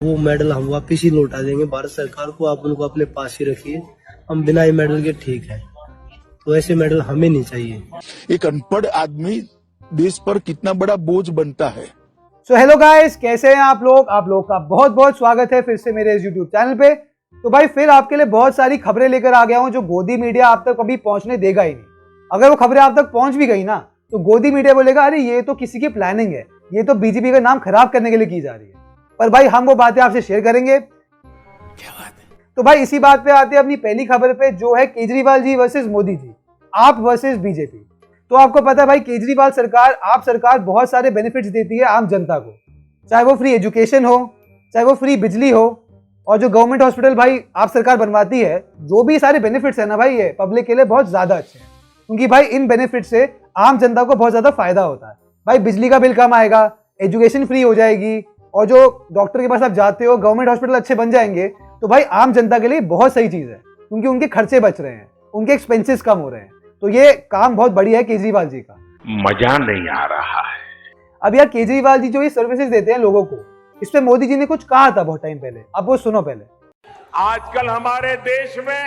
वो मेडल हम वापिस ही लौटा देंगे भारत सरकार को। आप उनको अपने पास ही रखिए, हम बिना ये मेडल के ठीक है। तो ऐसे मेडल हमें नहीं चाहिए। एक अनपढ़ आदमी देश पर कितना बड़ा बोझ बनता है। सो हेलो गाइस, कैसे हैं आप लोग का बहुत बहुत स्वागत है फिर से मेरे इस यूट्यूब चैनल पे। तो भाई फिर आपके लिए बहुत सारी खबरें लेकर आ गया हूं जो गोदी मीडिया आप तक कभी पहुंचने देगा ही नहीं। अगर वो खबरें आप तक पहुंच भी गई ना तो गोदी मीडिया बोलेगा अरे ये तो किसी की प्लानिंग है, ये तो बीजेपी का नाम खराब करने के लिए की जा रही है। पर भाई हम वो बातें आपसे शेयर करेंगे। क्या बात है। तो भाई इसी बात पे आते हैं अपनी पहली खबर पे, जो है केजरीवाल जी वर्सेस मोदी जी, आप वर्सेस बीजेपी। तो आपको पता है भाई केजरीवाल सरकार, आप सरकार बहुत सारे बेनिफिट्स देती है आम जनता को, चाहे वो फ्री एजुकेशन हो, चाहे वो फ्री बिजली हो, और जो गवर्नमेंट हॉस्पिटल भाई आप सरकार बनवाती है, जो भी सारे बेनिफिट्स है ना भाई, ये पब्लिक के लिए बहुत ज्यादा अच्छे हैं। क्योंकि भाई इन बेनिफिट से आम जनता को बहुत ज्यादा फायदा होता है। भाई बिजली का बिल कम आएगा, एजुकेशन फ्री हो जाएगी, और जो डॉक्टर के पास आप जाते हो गवर्नमेंट हॉस्पिटल अच्छे बन जाएंगे। तो भाई आम जनता के लिए बहुत सही चीज है, क्योंकि उनके खर्चे बच रहे हैं, उनके एक्सपेंसेस कम हो रहे हैं। तो ये काम बहुत बढ़िया है केजरीवाल जी का। मजा नहीं आ रहा है। अब यार केजरीवाल जी जो ये सर्विसेज देते हैं लोगों को, इस पे मोदी जी ने कुछ कहा था बहुत टाइम पहले, अब वो सुनो पहले। आजकल हमारे देश में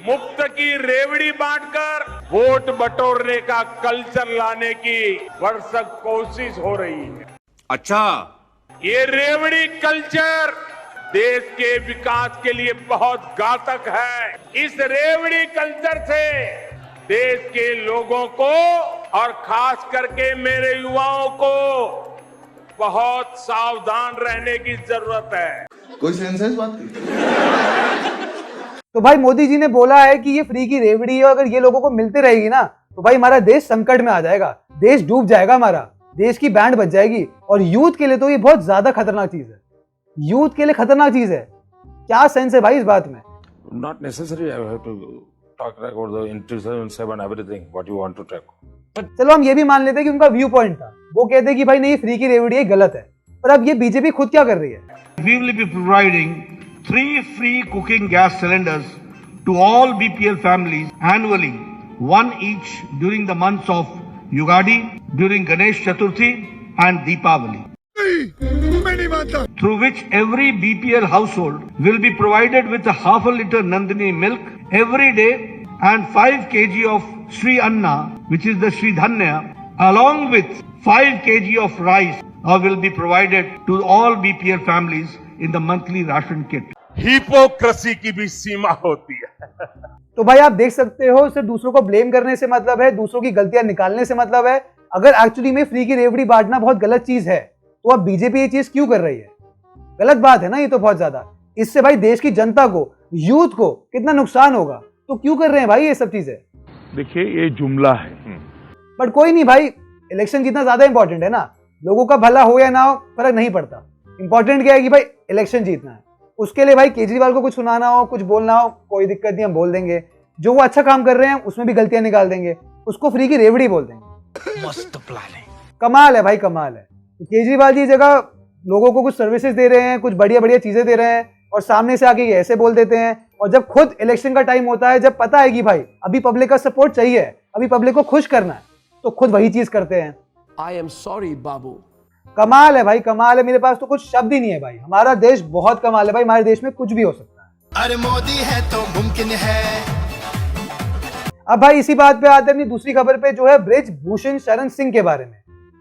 मुफ्त की रेवड़ी बांटकर वोट बटोरने का कल्चर लाने की भरसक कोशिश हो रही है। अच्छा, ये रेवड़ी कल्चर देश के विकास के लिए बहुत घातक है। इस रेवड़ी कल्चर से देश के लोगों को और खास करके मेरे युवाओं को बहुत सावधान रहने की जरूरत है। कोई सेंस है इस बात की? तो भाई मोदी जी ने बोला है कि ये फ्री की रेवड़ी है, अगर ये लोगों को मिलती रहेगी ना तो भाई हमारा देश संकट में आ जाएगा, देश डूब जाएगा, हमारा देश की बैंड बच जाएगी। और यूथ के लिए तो ये बहुत ज्यादा खतरनाक चीज है, यूथ के लिए खतरनाक चीज है। क्या सेंस है भाई इस बात में? Not necessary. I have to talk about the intelligence and everything. What you want to talk? चलो हम ये भी मान लेते हैं कि उनका व्यू पॉइंट था, वो कहते हैं कि भाई नहीं फ्री की रेवड़ी है, गलत है। पर अब ये बीजेपी खुद क्या कर रही है? We will be providing 3 free cooking gas cylinders to all BPL families annually, one each during the months of Yugadi, during Ganesh Chaturthi and Deepavali. Through which every BPL household will be provided with a half a liter Nandini milk every day and 5 kg of Sri Anna, which is the Sri Dhanya, along with 5 kg of rice will be provided to all BPL families in the monthly ration kit. Hypocrisy की भी सीमा होती है। तो भाई आप देख सकते हो, सिर्फ दूसरों को ब्लेम करने से मतलब है, दूसरों की गलतियां निकालने से मतलब है। अगर एक्चुअली में फ्री की रेवड़ी बांटना बहुत गलत चीज है तो अब बीजेपी ये चीज क्यों कर रही है? गलत बात है ना ये तो बहुत ज्यादा। इससे भाई देश की जनता को, यूथ को कितना नुकसान होगा, तो क्यों कर रहे हैं भाई ये सब चीजें? देखिए ये जुमला है। बट कोई नहीं भाई, इलेक्शन जीतना ज्यादा इंपॉर्टेंट है ना। लोगों का भला हो या ना हो फर्क नहीं पड़ता, इंपॉर्टेंट क्या है कि भाई इलेक्शन जीतना है। उसके लिए भाई केजरीवाल को कुछ सुनाना हो, कुछ बोलना हो, कोई दिक्कत नहीं, हम बोल देंगे। जो वो अच्छा काम कर रहे हैं उसमें भी गलतियां निकाल देंगे, उसको फ्री की रेवड़ी बोल देंगे। मस्त प्लान है। कमाल है भाई, कमाल है। तो केजरीवाल जी जगह लोगों को कुछ सर्विसेज दे रहे हैं, कुछ बढ़िया बढ़िया चीजें दे रहे हैं, और सामने से आके ये ऐसे बोल देते हैं। और जब खुद इलेक्शन का टाइम होता है, जब पता है कि भाई अभी पब्लिक का सपोर्ट चाहिए, अभी पब्लिक को खुश करना है, तो खुद वही चीज करते हैं। I am sorry, बाबू। कमाल है भाई, कमाल है। मेरे पास तो कुछ शब्द ही नहीं है भाई। हमारा देश बहुत कमाल है भाई, हमारे देश में कुछ भी हो सकता है। अरे मोदी है तो मुमकिन है। अब भाई इसी बात पे आते हैं अपनी दूसरी खबर पे, जो है ब्रिजभूषण शरण सिंह के बारे में।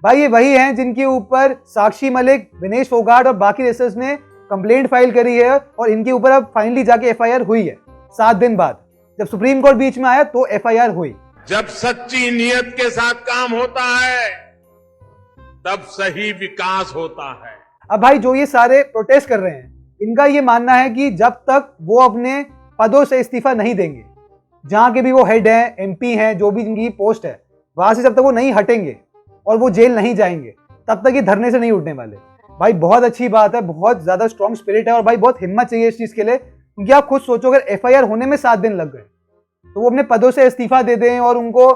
भाई ये वही हैं जिनके ऊपर साक्षी मलिक, विनेश फोगाट और बाकी रेसर्स ने कंप्लेंट फाइल करी है, और इनके ऊपर अब फाइनली जाके एफआईआर हुई है। 7 दिन बाद जब सुप्रीम कोर्ट बीच में आया तो एफआईआर हुई। जब सच्ची नियत के साथ काम होता है तब सही विकास होता है। अब भाई जो ये सारे प्रोटेस्ट कर रहे हैं, इनका ये मानना है कि जब तक वो अपने पदों से इस्तीफा नहीं देंगे, जहां के भी वो हेड हैं, एमपी हैं, जो भी इनकी पोस्ट है, वहां से जब तक वो नहीं हटेंगे और वो जेल नहीं जाएंगे, तब तक ये धरने से नहीं उठने वाले। भाई बहुत अच्छी बात है, बहुत ज्यादा स्ट्रॉन्ग स्पिरिट है, और भाई बहुत हिम्मत चाहिए इस चीज के लिए। क्योंकि आप खुद सोचो, अगर एफआईआर होने में 7 दिन लग गए तो वो अपने पदों से इस्तीफा दे दें और उनको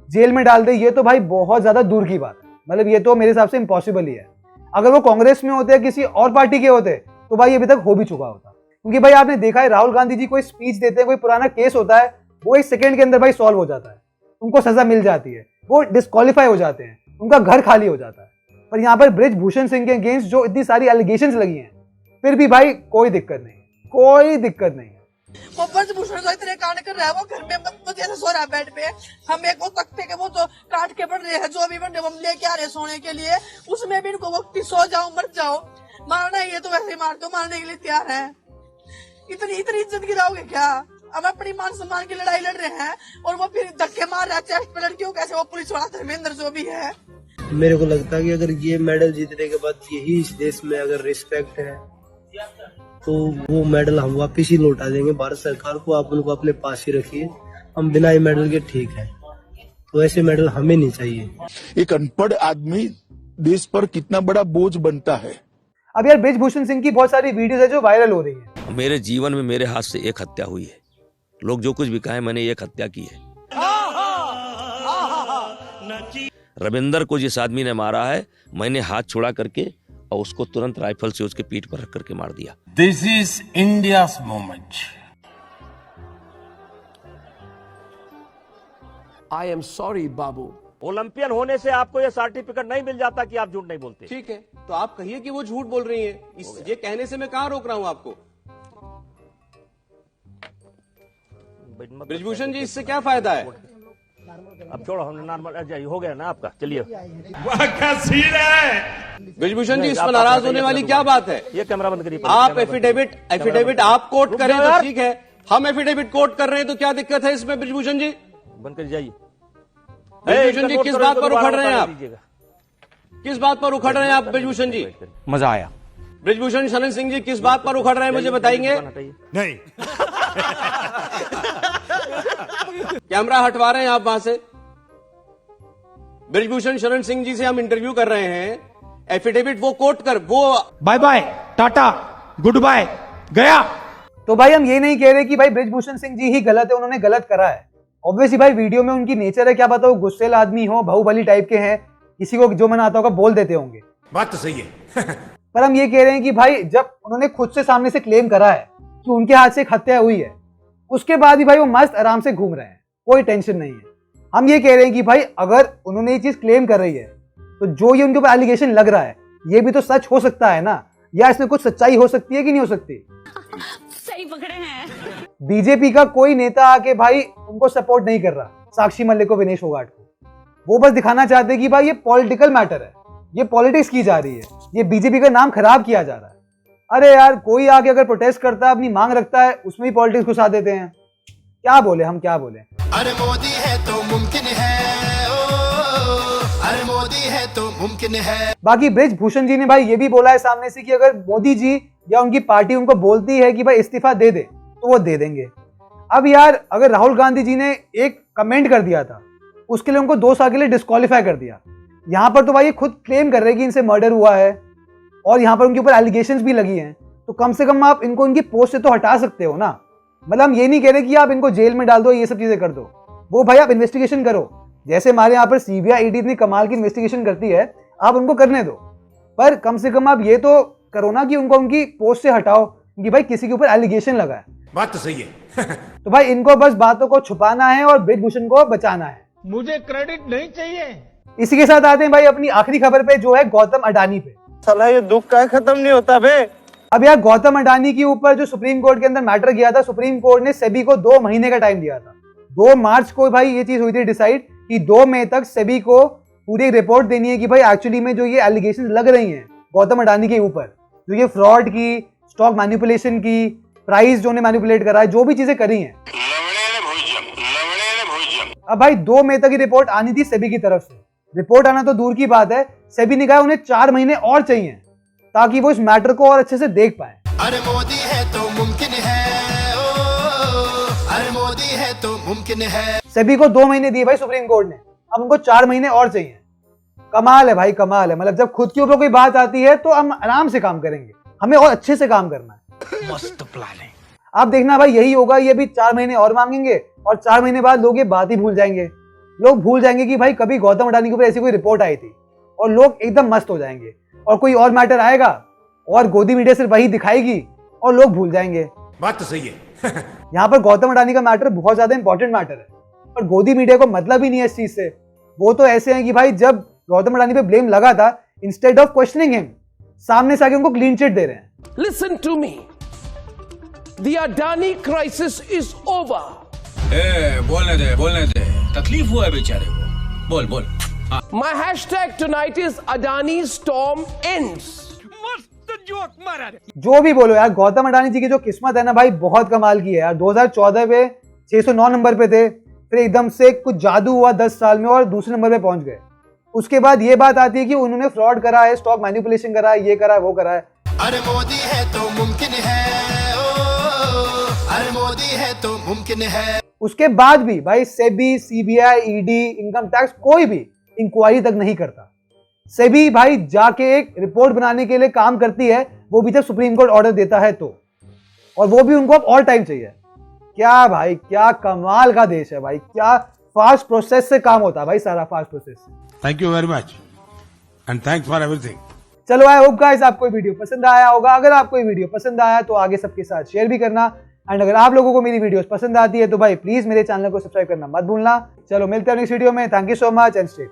जेल में डाल दें, ये तो भाई बहुत ज्यादा दूर की बात है। मतलब ये तो मेरे हिसाब से इम्पॉसिबल ही है। अगर वो कांग्रेस में होते, किसी और पार्टी के होते, तो भाई अभी तक हो भी चुका होता। क्योंकि भाई आपने देखा है, राहुल गांधी जी कोई स्पीच देते हैं, कोई पुराना केस होता है, वो 1 सेकंड के अंदर भाई सॉल्व हो जाता है, उनको सजा मिल जाती है, वो डिस्क्वालीफाई हो जाते हैं, उनका घर खाली हो जाता है। पर यहाँ पर ब्रिजभूषण सिंह के अगेंस्ट जो इतनी सारी एलिगेशंस लगी हैं, फिर भी भाई कोई दिक्कत नहीं, कोई दिक्कत नहीं। वो ब्रजभूषण तो इतने कांड कर रहा है, वो घर में मत जैसे सो रहा है बेड पे, हम एक वो तख्ते के वो तो काट के बढ़ रहे हैं, जो भी बन रहे हम लेके आ रहे सोने के लिए, उसमें भी इनको वक्त सो जाओ मर जाओ, मारना है ये तो वैसे ही मार दो, मारने के लिए तैयार है। इतनी इज्जत गिराओगे क्या? हम अपनी मान सम्मान की लड़ाई लड़ रहे हैं और वो फिर धक्के मार रहा है चेस्ट पे लड़कियों, कैसे वो पुलिस वाला धर्मेंद्र जो भी है। मेरे को लगता है कि अगर ये मेडल जीतने के बाद यही इस देश में अगर रिस्पेक्ट है तो वो मेडल हम वापस ही लौटा देंगे भारत सरकार को। आप उनको अपने पास ही रखिए, हम बिना ये मेडल के ठीक है। तो ऐसे मेडल हमें नहीं चाहिए। एक अनपढ़ आदमी देश पर कितना बड़ा बोझ बनता है। अब यार ब्रिजभूषण सिंह की बहुत सारी वीडियोस है जो वायरल हो रही है। मेरे जीवन में मेरे हाथ से एक हत्या हुई है, लोग जो कुछ भी कहें मैंने एक हत्या की है। रविंदर को जिस आदमी ने मारा है मैंने हाथ छुड़ा करके और उसको तुरंत राइफल से उसके पीठ पर रख करके मार दिया। This is India's moment. I am sorry, Babu. Olympian होने से आपको ये सर्टिफिकेट नहीं मिल जाता कि आप झूठ नहीं बोलते। ठीक है, तो आप कहिए कि वो झूठ बोल रही हैं। ये कहने से मैं कहां रोक रहा हूं आपको। ब्रिजभूषण जी, इससे क्या फायदा है? अब छोड़ो, हमने नॉर्मल हो गया ना आपका, चलिए। ब्रिजभूषण जी, इस पर नाराज होने वाली क्या बात है? ये कैमरा बंद करिए। आप एफिडेविट आप कोर्ट करें तो ठीक है, हम एफिडेविट कोर्ट कर रहे हैं तो क्या दिक्कत है इसमें? ब्रिजभूषण जी बंद कर जाइए। ब्रिजभूषण जी, किस बात पर उखड़ रहे हैं आप? किस बात पर उखड़ रहे हैं आप ब्रिजभूषण जी? मजा आया। ब्रिजभूषण शरण सिंह जी, किस बात पर उखड़ रहे हैं मुझे बताएंगे? नहीं। कैमरा हटवा रहे हैं आप वहां से। ब्रिजभूषण शरण सिंह जी से हम इंटरव्यू कर रहे हैं, एफिडेविट वो कोर्ट कर, वो bye bye, tata, good bye, गया। तो भाई हम ये नहीं कह रहे कि भाई ब्रिजभूषण सिंह जी ही गलत है, उन्होंने गलत करा है। ऑब्वियसली भाई वीडियो में उनकी नेचर है, क्या पता वो गुस्सेल आदमी हो, बाहुबली टाइप के हैं, किसी को जो मन आता होगा बोल देते होंगे। बात तो सही है। पर हम ये कह रहे हैं कि भाई जब उन्होंने खुद से सामने से क्लेम करा है कि उनके हाथ से एक हत्या हुई है, उसके बाद भी भाई वो मस्त आराम से घूम रहे हैं, कोई टेंशन नहीं है। हम ये कह रहे हैं कि भाई अगर उन्होंने ये चीज क्लेम कर रही है तो जो ये उनके ऊपर एलिगेशन लग रहा है ये भी तो सच हो सकता है ना, या इसमें कुछ सच्चाई हो सकती है कि नहीं हो सकती? सही पकड़े हैं। बीजेपी का कोई नेता आके भाई उनको सपोर्ट नहीं कर रहा, साक्षी मलिक को, विनेश फोगाट को। वो बस दिखाना चाहते हैं कि भाई ये पॉलिटिकल मैटर है, ये पॉलिटिक्स की जा रही है, ये बीजेपी का नाम खराब किया जा रहा है। अरे यार, कोई आके अगर प्रोटेस्ट करता है, अपनी मांग रखता है, उसमें भी पॉलिटिक्स घुसा देते हैं। क्या बोले हम, क्या बोले? अरे मोदी है तो मुमकिन है, अरे मोदी है तो मुमकिन है। बाकी ब्रिजभूषण जी ने भाई ये भी बोला है सामने से कि अगर मोदी जी या उनकी पार्टी उनको बोलती है कि भाई इस्तीफा दे दे तो वो दे देंगे। अब यार, अगर राहुल गांधी जी ने एक कमेंट कर दिया था, उसके लिए उनको 2 साल के लिए डिस्क्वालीफाई कर दिया। यहाँ पर तो भाई ये खुद क्लेम कर रहे हैं कि इनसे मर्डर हुआ है और यहाँ पर उनके ऊपर एलिगेशंस भी लगी हैं, तो कम से कम आप इनको इनकी पोस्ट से तो हटा सकते हो ना। मतलब हम ये नहीं कह रहे कि आप इनको जेल में डाल दो, ये सब चीजें कर दो, वो भाई आप इन्वेस्टिगेशन करो। जैसे हमारे यहाँ पर सीबीआई ईडी इतनी कमाल की इन्वेस्टिगेशन करती है, आप उनको करने दो, पर कम से कम आप ये तो करो ना कि उनको उनकी पोस्ट से हटाओ कि भाई किसी के ऊपर एलिगेशन लगा है। बात तो सही है। तो भाई इनको बस बातों को छुपाना है और ब्रिजभूषण को बचाना है। मुझे क्रेडिट नहीं चाहिए। इसी के साथ आते हैं भाई अपनी आखिरी खबर पे, जो है गौतम अडानी पे। साला ये दुख का खत्म नहीं होता बे। अब यार गौतम अडानी के ऊपर जो सुप्रीम कोर्ट के अंदर मैटर गया था, सुप्रीम कोर्ट ने सेबी को 2 महीने का टाइम दिया था। 2 मार्च को भाई ये चीज हुई थी डिसाइड कि 2 मई तक सेबी को पूरी रिपोर्ट देनी है कि भाई एक्चुअली में जो ये एलिगेशन लग रही हैं गौतम अडानी के ऊपर, जो ये फ्रॉड की, स्टॉक मैनिपुलेशन की, प्राइस जो ने मैनिपुलेट करा है, जो भी चीजें करी हैं, अब भाई 2 मई तक की रिपोर्ट आनी थी सेबी की तरफ से। रिपोर्ट आना तो दूर की बात है, सेबी ने कहा उन्हें 4 महीने और चाहिए ताकि वो इस मैटर को और अच्छे से देख पाए। अरे मोदी है तो मुमकिन है, अरे मोदी है तो मुमकिन है। सेबी को 2 महीने दिए भाई सुप्रीम कोर्ट ने, अब उनको 4 महीने और चाहिए। कमाल है भाई, कमाल है। मतलब जब खुद के ऊपर कोई बात आती है तो हम आराम से काम करेंगे, हमें और अच्छे से काम करना है। मस्त प्लानिंग। आप देखना भाई यही होगा, ये भी 4 महीने और मांगेंगे और 4 महीने बाद लोग ये बात ही भूल जाएंगे। लोग भूल जाएंगे कि भाई कभी गौतम अडानी के ऊपर ऐसी कोई रिपोर्ट आई थी, और लोग एकदम मस्त हो जाएंगे। और कोई और मैटर आएगा और गोदी मीडिया सिर्फ वही दिखाएगी और लोग भूल जाएंगे। बात तो सही है। यहाँ पर गौतम अडानी का मैटर बहुत ज्यादा इंपॉर्टेंट मैटर है, पर गोदी मीडिया को मतलब ही नहीं है इस चीज से। वो तो ऐसे हैं कि भाई जब गौतम अडानी पे ब्लेम लगा था, इंस्टेड ऑफ क्वेश्चनिंग हिम, सामने से आके उनको क्लीन चिट दे रहे हैं। Listen to me. The Adani crisis is over. बोलने दे तकलीफ हुआ है बेचारे को, बोल My hashtag tonight is Adani storm ends. मस्त जोक मारा रे। जो भी बोलो यार, गौतम अडानी जी की जो किस्मत है ना भाई, बहुत कमाल की है यार। 2014 पे 609 नंबर पे थे, फिर एकदम से कुछ जादू हुआ 10 साल में और दूसरे नंबर पे पहुंच गए। उसके बाद ये बात आती है कि उन्होंने फ्रॉड करा है, स्टॉक मैनिपुलेशन करा है, ये करा है, वो करा है। अरे मोदी है तो मुमकिन है, अरे मोदी है तो मुमकिन है। उसके बाद भी भाई SEBI, CBI, ED, income tax कोई भी इंक्वायरी तक नहीं करता। सेबी भाई जाके एक रिपोर्ट बनाने के लिए काम करती है, वो भी जब सुप्रीम कोर्ट ऑर्डर देता है तो, और वो भी उनको अब ऑल टाइम चाहिए। क्या भाई, क्या कमाल का देश है भाई, क्या फास्ट प्रोसेस से काम होता है भाई, सारा fast process. Thank you very much and thanks for everything. चलो आई होप गाइस आपको वीडियो पसंद आया होगा। अगर आपको ये वीडियो पसंद आया तो आगे सबके साथ शेयर भी करना, एंड अगर आप लोगों को मेरी वीडियोस पसंद आती है तो भाई प्लीज मेरे चैनल को सब्सक्राइब करना मत भूलना। चलो मिलते हैं नेक्स्ट वीडियो में। Thank you so much and stay.